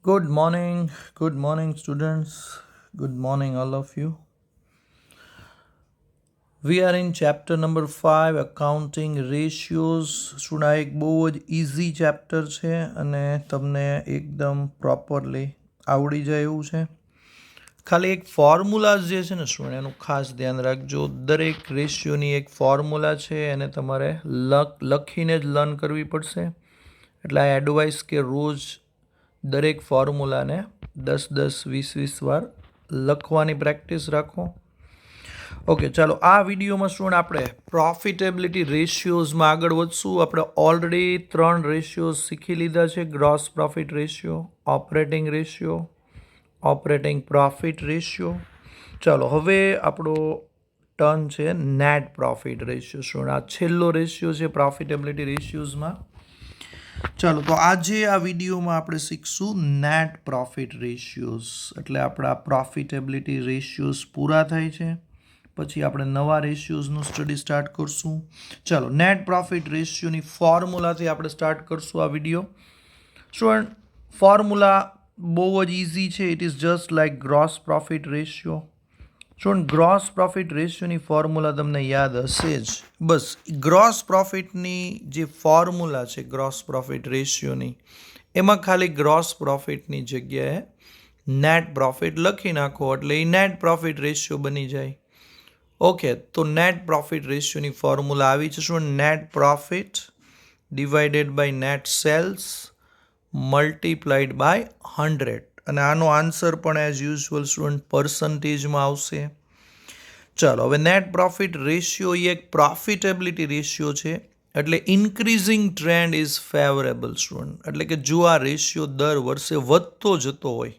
Good morning, students. Good morning, all of you. We are in chapter number 5, accounting ratios. શું આ એક બહુ જ ઇઝી ચેપ્ટર છે અને તમને એકદમ પ્રોપરલી આવડી જાય એવું છે. ખાલી એક ફોર્મ્યુલાઝ જે છે ને સ્ટુડન્ટ એનું ખાસ ધ્યાન રાખજો. દરેક રેશિયોની એક ફોર્મ્યુલા છે એને તમારે લખીને જ લર્ન કરવી પડશે. એટલે આ એડવાઇસ કે રોજ દરેક ફોર્મ્યુલાને 10-10, 20-20 વાર લખવાની પ્રેક્ટિસ રાખો. ઓકે, ચાલો આ વિડીયોમાં સ્ટુડન્ટ આપણે પ્રોફિટેબિલિટી રેશિયોઝમાં આગળ વધશું. આપણે ઓલરેડી 3 રેશિયોઝ શીખી લીધા છે: gross profit ratio, operating ratio, operating profit ratio. ચાલો હવે આપણો ટર્ન છે નેટ પ્રોફિટ રેશિયો. સ્ટુડન્ટ આ છેલ્લો રેશિયો છે પ્રોફિટેબિલિટી રેશિયોઝમાં. ચાલો તો આજે આ વિડીયોમાં આપણે શીખશું નેટ પ્રોફિટ રેશિયોઝ. એટલે આપણા પ્રોફિટેબિલિટી રેશિયોઝ પૂરા થાય છે પછી આપણે નવા રેશિયોઝનું સ્ટડી સ્ટાર્ટ કરશું. ચાલો નેટ પ્રોફિટ રેશિયોની ફોર્મ્યુલાથી આપણે સ્ટાર્ટ કરશું આ વિડીયો. સ્ટુડન્ટ ફોર્મ્યુલા બહુ જ ઇઝી છે. It is just like gross profit ratio. Student gross profit રેશિયોની ફોર્મ્યુલા તમને યાદ હશે જ. બસ ગ્રોસ પ્રોફિટની જે ફોર્મ્યુલા છે ગ્રોસ પ્રોફિટ રેશિયોની, એમાં ખાલી ગ્રોસ પ્રોફિટની જગ્યાએ નેટ પ્રોફિટ લખી નાખો એટલે એ નેટ પ્રોફિટ રેશિયો બની જાય. ઓકે, તો નેટ પ્રોફિટ રેશિયોની ફોર્મ્યુલા આવી છે શું? Net profit divided by net sales multiplied by 100. અને આનો આન્સર પણ એઝ યુઝ્યુઅલ સ્ટુડન્ટ પર્સન્ટેજમાં આવશે. ચાલો હવે નેટ પ્રોફિટ રેશિયો એ એક પ્રોફિટેબિલિટી રેશિયો છે. એટલે increasing trend is favourable student. એટલે કે જો આ રેશિયો દર વર્ષે વધતો જતો હોય,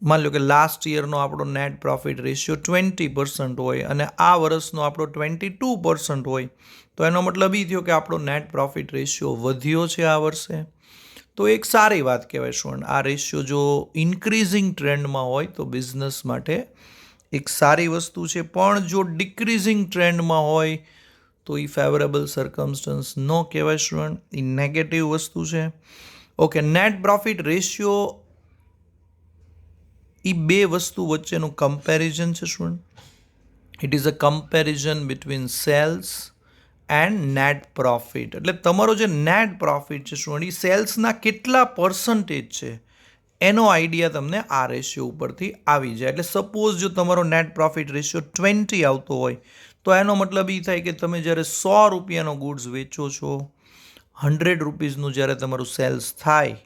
માની લો કે લાસ્ટ યરનો આપણો નેટ પ્રોફિટ રેશિયો 20% હોય અને આ વર્ષનો આપણો 22% હોય, તો એનો મતલબ એ થયો કે આપણો નેટ પ્રોફિટ રેશિયો વધ્યો છે આ વર્ષે. તો એક સારી વાત કહેવાય સ્ટુડન્ટ. આ રેશિયો જો ઇન્ક્રીઝિંગ ટ્રેન્ડમાં હોય તો બિઝનેસ માટે એક સારી વસ્તુ છે. પણ જો ડિક્રીઝિંગ ટ્રેન્ડમાં હોય તો એ ફેવરેબલ સર્કમસ્ટન્સ ન કહેવાય સ્ટુડન્ટ, એ નેગેટિવ વસ્તુ છે. ઓકે, નેટ પ્રોફિટ રેશિયો એ બે વસ્તુ વચ્ચેનું કમ્પેરિઝન છે student. It is a comparison between cells and net profit. એટલે તમારો જે નેટ પ્રોફિટ છે સ્ટુડન્ટ એ સેલ્સના કેટલા પર્સન્ટેજ છે એનો આઈડિયા તમને આ રેશિયો ઉપરથી આવી જાય. એટલે સપોઝ જો તમારો નેટ પ્રોફિટ રેશિયો 20 આવતો હોય તો એનો મતલબ એ થાય કે તમે જ્યારે 100 રૂપિયાનો ગુડ્સ વેચો છો, 100 રૂપીઝનું જ્યારે તમારું સેલ્સ થાય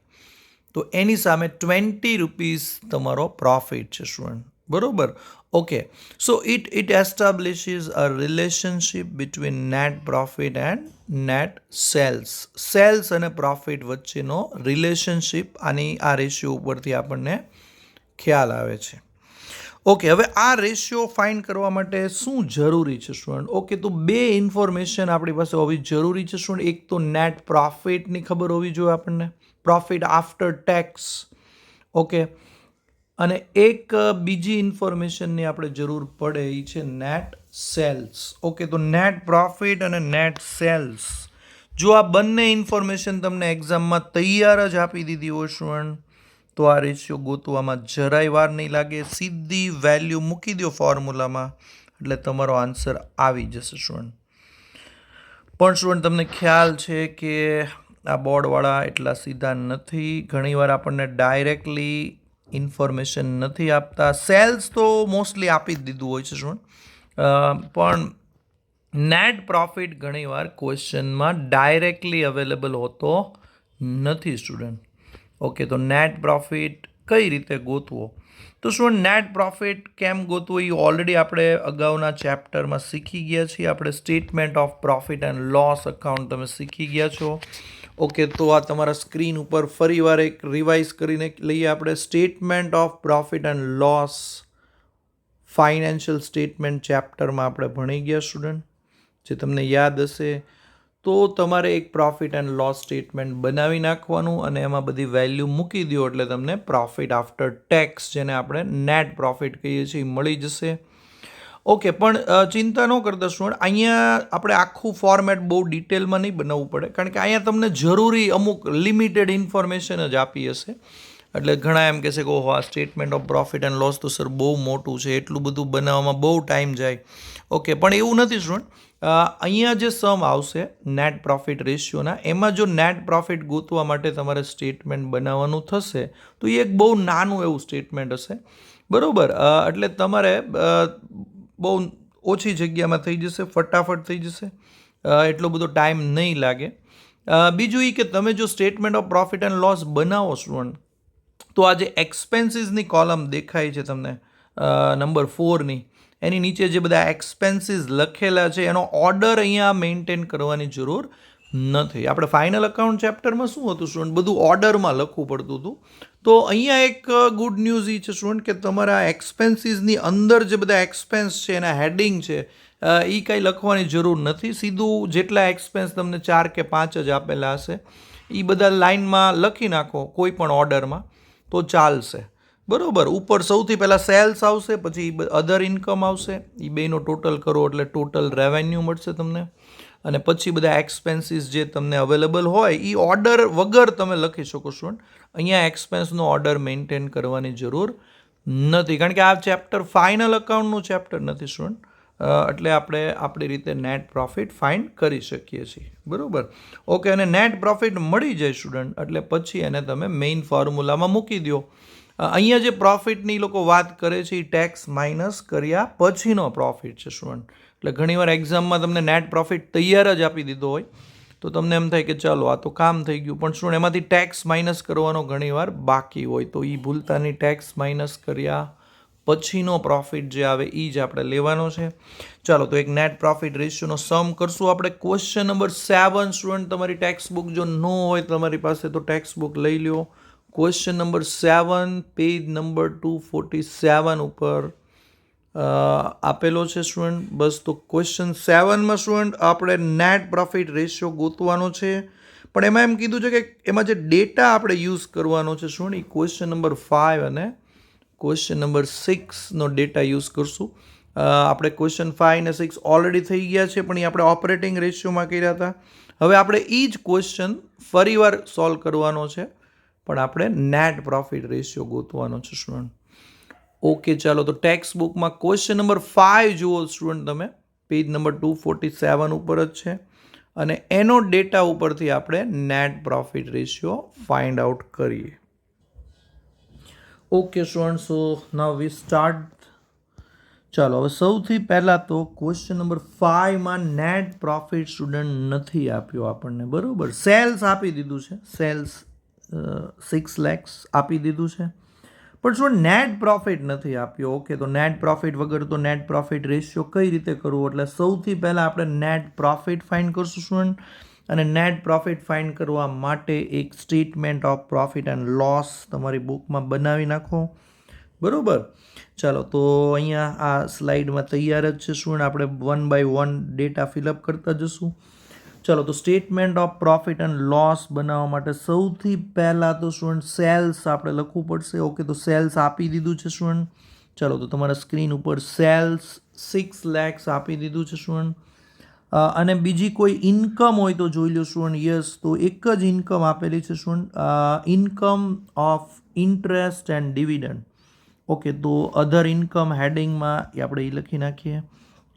તો એની સામે 20 રૂપીઝ તમારો પ્રોફિટ છે સ્ટુડન્ટ. બરોબર? Okay, so it establishes a relationship between net profit and net sales. Sales અને પ્રોફિટ વચ્ચેનો રિલેશનશિપ આની આ રેશિયો ઉપરથી આપણને ખ્યાલ આવે છે. ઓકે, હવે આ રેશિયો ફાઇન્ડ કરવા માટે શું જરૂરી છે સ્ટુડન્ટ? ઓકે, તો બે ઇન્ફોર્મેશન આપણી પાસે હોવી જરૂરી છે સ્ટુડન્ટ. એક તો નેટ પ્રોફિટની ખબર હોવી જોઈએ આપણને, પ્રોફિટ આફ્ટર ટેક્સ. ઓકે, અને એક બીજી ઇન્ફોર્મેશનની આપણે જરૂર પડે એ છે નેટ સેલ્સ. ઓકે, તો નેટ પ્રોફિટ અને નેટ સેલ્સ જો આ બંને ઇન્ફોર્મેશન તમને એક્ઝામમાં તૈયાર જ આપી દીધી હોય સ્ટુડન્ટ તો આ રેશિયો ગોતવામાં જરાય વાર નહીં લાગે. સીધી વેલ્યુ મૂકી દો ફોર્મ્યુલામાં એટલે તમારો આન્સર આવી જશે સ્ટુડન્ટ. પણ સ્ટુડન્ટ તમને ખ્યાલ છે કે આ બોર્ડવાળા એટલા સીધા નથી. ઘણીવાર આપણને ડાયરેક્ટલી ઇન્ફોર્મેશન નથી આપતા. સેલ્સ તો મોસ્ટલી આપી જ દીધું હોય છે સ્ટુડન્ટ, પણ નેટ પ્રોફિટ ઘણીવાર ક્વેશ્ચનમાં ડાયરેક્ટલી અવેલેબલ હોતો નથી સ્ટુડન્ટ. ઓકે, તો નેટ પ્રોફિટ કઈ રીતે ગોતવો? તો સ્ટુડન્ટ નેટ પ્રોફિટ કેમ ગોતવો એ ઓલરેડી આપણે અગાઉના ચેપ્ટરમાં શીખી ગયા છીએ. આપણે statement of profit and loss account તમે શીખી ગયા છો. ઓકે, તો આ તમારા સ્ક્રીન ઉપર ફરીવાર એક રિવાઇઝ કરીને લઈએ આપણે. Statement of profit and loss financial statement ચેપ્ટરમાં આપણે ભણી ગયા સ્ટુડન્ટ. જે તમને યાદ હશે તો તમારે એક પ્રોફિટ એન્ડ લોસ સ્ટેટમેન્ટ બનાવી નાખવાનું અને એમાં બધી વેલ્યુ મૂકી દો એટલે તમને પ્રોફિટ આફ્ટર ટેક્સ, જેને આપણે નેટ પ્રોફિટ કહીએ છીએ, મળી જશે. ઓકે, પણ ચિંતા ન કરતા સ્ટુડન્ટ, અહીંયા આપણે આખું ફોર્મેટ બહુ ડિટેલમાં નહીં બનાવવું પડે, કારણ કે અહીંયા તમને જરૂરી અમુક લિમિટેડ ઇન્ફોર્મેશન જ આપી હશે. એટલે ઘણા એમ કહેશે કે ઓહો, આ statement of profit and loss તો સર બહુ મોટું છે, એટલું બધું બનાવવામાં બહુ ટાઈમ જાય. ઓકે, પણ એવું નથી સ્ટુડન્ટ. અહીંયા જે સમ આવશે નેટ પ્રોફિટ રેશિયોના, એમાં જો નેટ પ્રોફિટ ગોતવા માટે તમારે સ્ટેટમેન્ટ બનાવવાનું થશે તો એ એક બહુ નાનું એવું સ્ટેટમેન્ટ હશે, બરાબર. એટલે તમારે બહુ ઓછી જગ્યામાં થઈ જશે, ફટાફટ થઈ જશે, એટલો બધો ટાઈમ નહીં લાગે. બીજું એ કે તમે જો statement of profit and loss બનાવો સ્ટુડન્ટ, તો આ જે એક્સપેન્સીસની કોલમ દેખાય છે તમને નંબર 4ની, એની નીચે જે બધા એક્સપેન્સીસ લખેલા છે એનો ઓર્ડર અહીંયા મેન્ટેન કરવાની જરૂર નથી. આપણે ફાઇનલ અકાઉન્ટ ચેપ્ટરમાં શું હતું સ્ટુડન્ટ, બધું ઓર્ડરમાં લખવું પડતું હતું. તો અહીંયા એક ગુડ ન્યૂઝ એ છે સ્ટુડન્ટ કે તમારા એક્સપેન્સીસની અંદર જે બધા એક્સપેન્સ છે એના હેડિંગ છે એ કંઈ લખવાની જરૂર નથી. સીધું જેટલા એક્સપેન્સ તમને 4 કે 5 જ આપેલા હશે એ બધા લાઇનમાં લખી નાખો કોઈ પણ ઓર્ડરમાં તો ચાલશે, બરાબર. ઉપર સૌથી પહેલાં સેલ્સ આવશે, પછી અધર ઇન્કમ આવશે, એ બેનો ટોટલ કરો એટલે ટોટલ રેવન્યુ મળશે તમને, અને પછી બધા એક્સપેન્સીસ જે તમને અવેલેબલ હોય એ ઓર્ડર વગર તમે લખી શકો છો. અહીંયા એક્સપેન્સનો ઓર્ડર મેન્ટેન કરવાની જરૂર નથી, કારણ કે આ ચેપ્ટર ફાઇનલ અકાઉન્ટનું ચેપ્ટર નથી સ્ટુડન્ટ. એટલે આપણે આપણી રીતે નેટ પ્રોફિટ ફાઇન્ડ કરી શકીએ છીએ, બરાબર. ઓકે, અને નેટ પ્રોફિટ મળી જાય સ્ટુડન્ટ એટલે પછી એને તમે મેઇન ફોર્મ્યુલામાં મૂકી દો. અહીંયા જે પ્રોફિટની લોકો વાત કરે છે એ ટેક્સ માઇનસ કર્યા પછીનો પ્રોફિટ છે સ્ટુડન્ટ. એટલે ઘણીવાર એક્ઝામમાં તમને નેટ પ્રોફિટ તૈયાર જ આપી દીધો હોય તો તમને એમ થાય કે ચાલો આ તો કામ થઈ ગયું, પણ સ્ટુડન્ટ એમાંથી ટેક્સ માઇનસ કરવાનો ઘણીવાર બાકી હોય, તો એ ભૂલતા નહીં. ટેક્સ માઇનસ કર્યા પછીનો પ્રોફિટ જે આવે એ જ આપણે લેવાનો છે. ચાલો, તો એક નેટ પ્રોફિટ રેશિયોનો સમ કરશું આપણે. ક્વેશ્ચન નંબર 7 સ્ટુડન્ટ, તમારી ટેક્સ્ટ બુક જો ન હોય તમારી પાસે તો ટેક્સ્ટ બુક લઈ લો. ક્વેશ્ચન નંબર 7 પેજ નંબર 247 ઉપર આપેલો છે સ્ટુડન્ટ. બસ, તો ક્વેશ્ચન 7માં સ્ટુડન્ટ આપણે નેટ પ્રોફિટ રેશિયો ગોતવાનો છે, પણ એમાં એમ કીધું છે કે એમાં જે ડેટા આપણે યુઝ કરવાનો છે સ્ટુડન્ટ એ ક્વેશ્ચન નંબર 5 અને ક્વેશ્ચન નંબર 6નો ડેટા યુઝ કરશું. આપણે ક્વેશ્ચન 5 અને 6 ઓલરેડી થઈ ગયા છે, પણ એ આપણે ઓપરેટિંગ રેશિયોમાં કર્યા હતા. હવે આપણે એ જ ક્વેશ્ચન ફરીવાર સોલ્વ કરવાનો છે, પણ આપણે નેટ પ્રોફિટ રેશિયો ગોતવાનો છે સ્ટુડન્ટ. ઓકે, ચાલો, તો ટેક્સ્ટ બુકમાં ક્વેશ્ચન નંબર 5 જુઓ સ્ટુડન્ટ તમે, પેજ નંબર 247 ઉપર જ છે, અને એનો ડેટા ઉપરથી આપણે net profit ratio find out કરીએ. Okay student, so now we start. ચાલો, હવે સૌથી પહેલાં તો ક્વેશ્ચન નંબર 5માં નેટ પ્રોફિટ સ્ટુડન્ટ નથી આપ્યો આપણને, બરાબર. સેલ્સ આપી દીધું છે, સેલ્સ 6 lakhs આપી દીધું છે, પણ શું નેટ પ્રોફિટ નથી આપ્યો. ઓકે, તો નેટ પ્રોફિટ વગર તો નેટ પ્રોફિટ રેશિયો કઈ રીતે કરવું, એટલે સૌથી પહેલાં આપણે નેટ પ્રોફિટ ફાઇન્ડ કરશું સ્ટુડન્ટ. અને નેટ પ્રોફિટ ફાઇન્ડ કરવા માટે એક statement of profit and loss તમારી બુકમાં બનાવી નાખો, બરાબર. ચાલો, તો અહીંયા આ સ્લાઇડમાં તૈયાર જ છે સ્ટુડન્ટ, આપણે 1 by 1 ડેટા ફિલઅપ કરતા જશું. ચાલો, તો statement of profit and loss બનાવવા માટે સૌથી પહેલાં તો સ્ટુડન્ટ સેલ્સ આપણે લખવું પડશે. ઓકે, તો સેલ્સ આપી દીધું છે સ્ટુડન્ટ. ચાલો, તો તમારા સ્ક્રીન ઉપર સેલ્સ 6 lakhs આપી દીધું છે સ્ટુડન્ટ. અને બીજી કોઈ ઇન્કમ હોય તો જોઈ લો સ્ટુડન્ટ. યસ, તો એક જ ઇન્કમ આપેલી છે student, income of interest and dividend. Okay, તો અધર ઇન્કમ હેડિંગમાં એ આપણે એ લખી નાખીએ,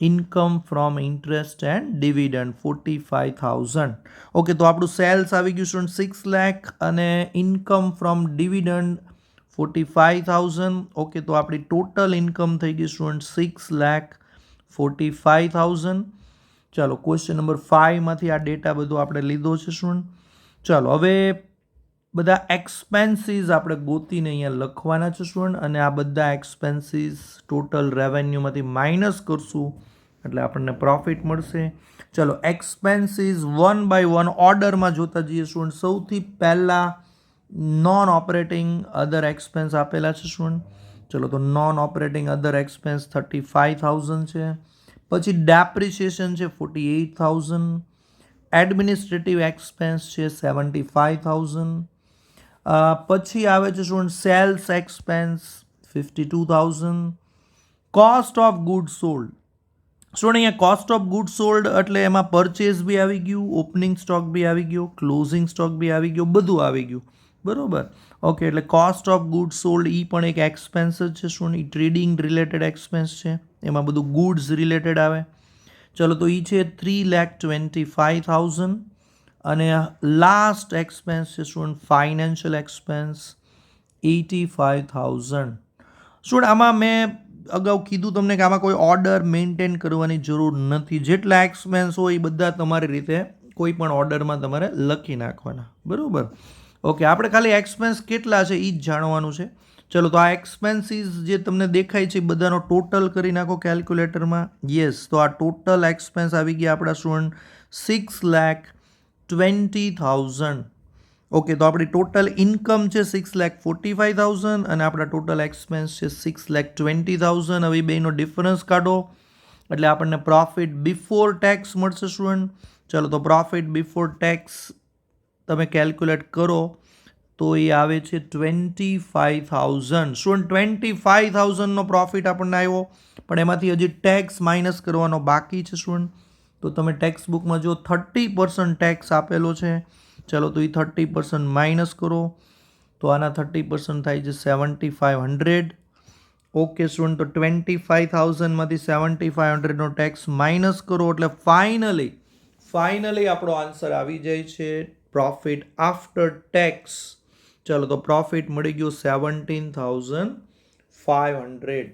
income from interest and dividend 45,000. Okay, તો આપણું સેલ્સ આવી ગયું સ્ટુડન્ટ 6 lakh અને ઇન્કમ ફ્રોમ ડિવિડન્ડ 45,000. ઓકે, તો આપણી ટોટલ ઇન્કમ થઈ ગઈ સ્ટુડન્ટ 6,45,000. ચાલો, ક્વેશ્ચન નંબર 5માંથી આ ડેટા બધો આપણે લીધો છે સ્ટુડન્ટ. ચાલો, હવે બધા એક્સપેન્સીસ આપણે ગોતીને અહીંયા લખવાના છે સ્ટુડન્ટ, અને આ બધા એક્સપેન્સીસ ટોટલ રેવન્યુમાંથી માઇનસ કરશું એટલે આપણને પ્રોફિટ મળશે. ચલો, એક્સપેન્સીસ 1 by 1 ઓર્ડરમાં જોતા જઈએ સ્ટુડન્ટ. સૌથી પહેલાં નોન ઓપરેટિંગ અધર એક્સપેન્સ આપેલા છે સ્ટુડન્ટ. ચલો, તો નોન ઓપરેટિંગ અધર એક્સપેન્સ 35,000 છે. પછી ડેપ્રિસિએશન છે 48,000. એડમિનિસ્ટ્રેટિવ એક્સપેન્સ છે 75,000. પછી આવે છે student sales expense 52,000. Cost of good sold. Student અહીંયા કોસ્ટ ઓફ ગુડ સોલ્ડ એટલે એમાં પરચેઝ બી આવી ગયું, ઓપનિંગ સ્ટોક બી આવી ગયો, ક્લોઝિંગ સ્ટોક બી આવી ગયો, બધું આવી ગયું, બરોબર. ઓકે, એટલે કોસ્ટ ઓફ ગુડ સોલ્ડ એ પણ એક એક્સપેન્સ જ છે. શું એ ટ્રેડિંગ રિલેટેડ એક્સપેન્સ છે, એમાં બધું ગુડ્સ રિલેટેડ આવે. ચલો, તો એ છે 3,25,000. અને લાસ્ટ એક્સપેન્સ છે સ્ટુડન્ટ ફાઇનાન્શિયલ એક્સપેન્સ 85,000. સ્ટુડન્ટ આમાં મેં અગાઉ કીધું તમને કે આમાં કોઈ ઓર્ડર મેન્ટેન કરવાની જરૂર નથી. જેટલા એક્સપેન્સ હોય એ બધા તમારી રીતે કોઈ પણ ઓર્ડરમાં તમારે લખી નાખવાના, બરાબર. ઓકે, આપણે ખાલી એક્સપેન્સ કેટલા છે એ જ જાણવાનું છે. ચલો, તો આ એક્સપેન્સીસ જે તમને દેખાય છે એ બધાનો ટોટલ કરી નાખો કેલ્ક્યુલેટરમાં. યસ, તો આ ટોટલ એક્સપેન્સ આવી ગયા આપણા સ્ટુડન્ટ 6,20,000. ઓકે, તો આપણી ટોટલ ઇન્કમ છે 6,45,000 અને આપણા ટોટલ એક્સપેન્સ છે 6,20,000. હવે બેનો ડિફરન્સ કાઢો એટલે આપણને પ્રોફિટ બિફોર ટેક્સ મળશે સ્ટુડન્ટ. ચલો, તો પ્રોફિટ બિફોર ટેક્સ તમે કેલ્ક્યુલેટ કરો તો એ આવે છે 25,000. સ્ટુડન્ટ 25,000નો પ્રોફિટ આપણને આવ્યો, પણ એમાંથી હજી ટેક્સ માઇનસ કરવાનો બાકી છે સ્ટુડન્ટ. તો તમે ટેક્સ બુકમાં જો 30% ટેક્સ આપેલો છે. ચલો, તો એ 30% માઇનસ કરો તો આના 30% થાય છે 7,500. ઓકે સ્ટુડન્ટ, તો 25,000માંથી 7,500નો ટેક્સ માઇનસ કરો એટલે ફાઇનલી આપણો આન્સર આવી જાય છે પ્રોફિટ આફ્ટર ટેક્સ. ચલો, તો પ્રોફિટ મળી ગયો 17,500.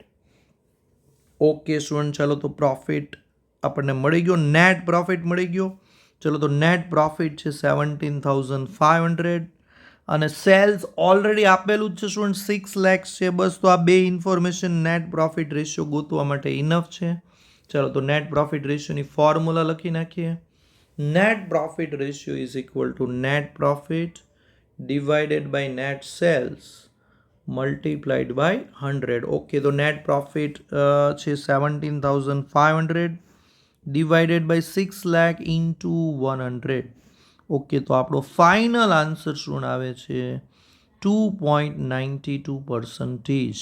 ઓકે સ્ટુડન્ટ, ચલો તો પ્રોફિટ આપણને મળી ગયો, નેટ પ્રોફિટ મળી ગયો. ચલો, તો નેટ પ્રોફિટ છે 17,500 અને સેલ્સ ઓલરેડી આપેલું જ છે સ્ટુડન્ટ 6 lakhs છે. બસ, તો આ બે ઇન્ફોર્મેશન નેટ પ્રોફિટ રેશિયો ગોતવા માટે ઇનફ છે. ચલો, તો નેટ પ્રોફિટ રેશિયોની ફોર્મ્યુલા લખી નાખીએ. Net profit ratio is equal to net profit divided by net sales multiplied by 100. Okay, તો નેટ પ્રોફિટ છે 17,500 divided by 6 lakh into 100. Okay, તો આપણો ફાઇનલ આન્સર શું આવે છે 2.92%.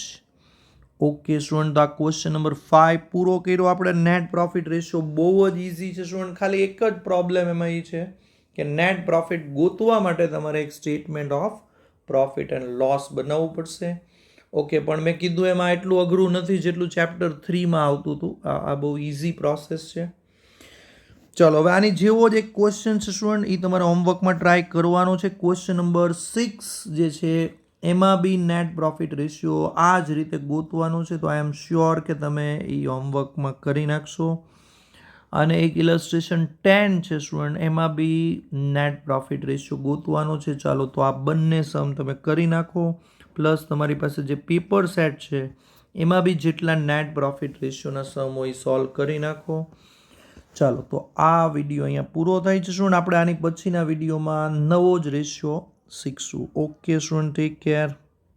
ઓકે સ્ટુડન્ટ, તો આ ક્વેશ્ચન નંબર 5 પૂરો કર્યો આપણે. નેટ પ્રોફિટ રેશિયો બહુ જ ઇઝી છે સ્ટુડન્ટ. ખાલી એક જ પ્રોબ્લેમ એમાં એ છે કે નેટ પ્રોફિટ ગોતવા માટે તમારે એક statement of profit and loss બનાવવું પડશે. ઓકે, પણ મેં કીધું એમાં એટલું અઘરું નથી જેટલું ચેપ્ટર 3માં આવતું હતું. આ બહુ ઇઝી પ્રોસેસ છે. ચલો, હવે આની જેવો જ એક ક્વેશ્ચન છે સ્ટુડન્ટ, એ તમારે હોમવર્કમાં ટ્રાય કરવાનો છે. ક્વેશ્ચન નંબર 6 જે છે એમાં બી નેટ પ્રોફિટ રેશિયો આ જ રીતે ગોતવાનું છે. તો આઈ એમ શ્યોર કે તમે એ હોમવર્કમાં કરી નાખશો. અને એક ઇલસ્ટ્રેશન 10 છે સ્ટુડન્ટ, એમાં બી નેટ પ્રોફિટ રેશિયો ગોતવાનો છે. ચાલો, તો આ બંને સમ તમે કરી નાખો, પ્લસ તમારી પાસે જે પેપર સેટ છે એમાં બી જેટલા નેટ પ્રોફિટ રેશિયોના સમ હોય સોલ્વ કરી નાખો. ચાલો, તો આ વિડીયો અહીંયા પૂરો થાય છે સ્ટુડન્ટ. આપણે આની પછીના વિડીયોમાં નવો જ રેશિયો શીખશું. Okay student, take care.